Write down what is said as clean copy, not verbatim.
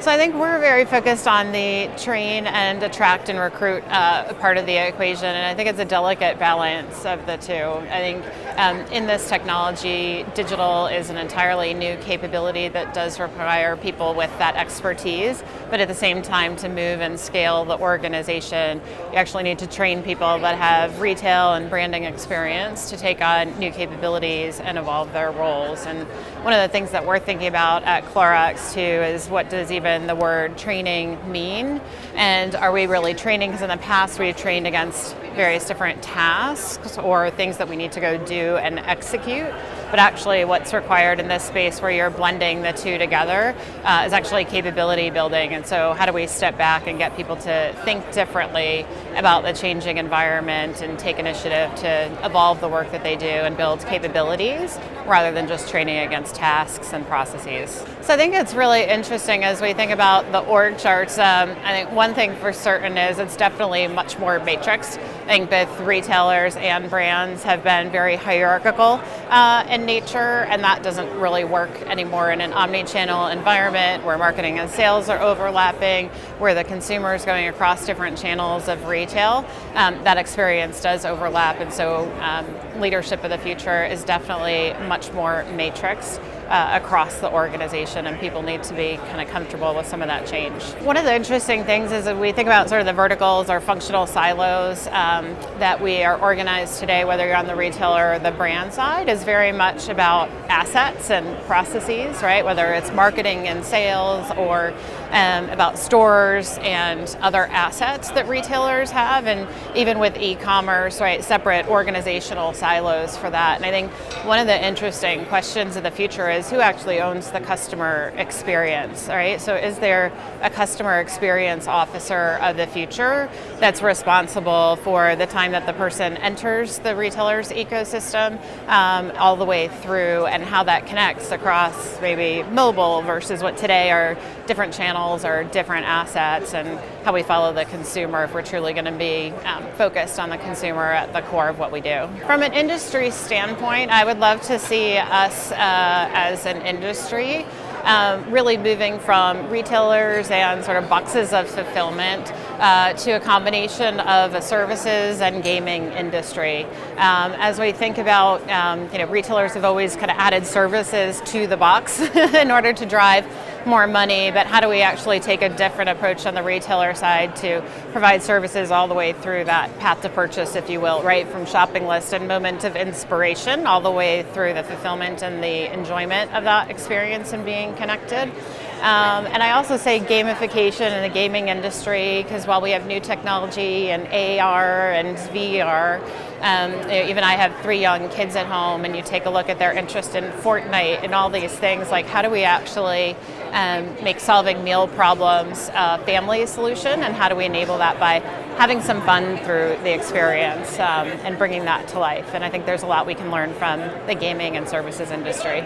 So I think we're very focused on the train and attract and recruit part of the equation, and I think it's a delicate balance of the two. I think in this technology, digital is an entirely new capability that does require people with that expertise, but at the same time, to move and scale the organization, you actually need to train people that have retail and branding experience to take on new capabilities and evolve their roles. And one of the things that we're thinking about at Clorox too is, what does even the word training mean? And are we really training? Because in the past we've trained against various different tasks or things that we need to go do and execute. But actually what's required in this space where you're blending the two together is actually capability building. And so how do we step back and get people to think differently about the changing environment and take initiative to evolve the work that they do and build capabilities rather than just training against tasks and processes. So I think it's really interesting as we think about the org charts. I think one thing for certain is it's definitely much more matrixed. I think both retailers and brands have been very hierarchical in nature, and that doesn't really work anymore in an omnichannel environment where marketing and sales are overlapping, where the consumer is going across different channels of retail. That experience does overlap, and so leadership of the future is definitely much more matrix across the organization, and people need to be kind of comfortable with some of that change. One of the interesting things is that we think about sort of the verticals or functional silos that we are organized today, whether you're on the retailer or the brand side, is very much about assets and processes, right? Whether it's marketing and sales or about stores and other assets that retailers have, and even with e-commerce, right, separate organizational silos for that. And I think one of the interesting questions of the future is who actually owns the customer experience, right? So is there a customer experience officer of the future that's responsible for the time that the person enters the retailer's ecosystem all the way through, and how that connects across maybe mobile versus what today are different channels or different assets, and how we follow the consumer if we're truly going to be focused on the consumer at the core of what we do. From an industry standpoint, I would love to see us as an industry really moving from retailers and sort of boxes of fulfillment to a combination of a services and gaming industry. As we think about, retailers have always kind of added services to the box in order to drive more money, but how do we actually take a different approach on the retailer side to provide services all the way through that path to purchase, if you will, right from shopping list and moment of inspiration all the way through the fulfillment and the enjoyment of that experience and being connected. And I also say gamification in the gaming industry, because while we have new technology and AR and VR, even I have 3 young kids at home, and you take a look at their interest in Fortnite and all these things, like how do we actually make solving meal problems a family solution, and how do we enable that by having some fun through the experience and bringing that to life. And I think there's a lot we can learn from the gaming and services industry.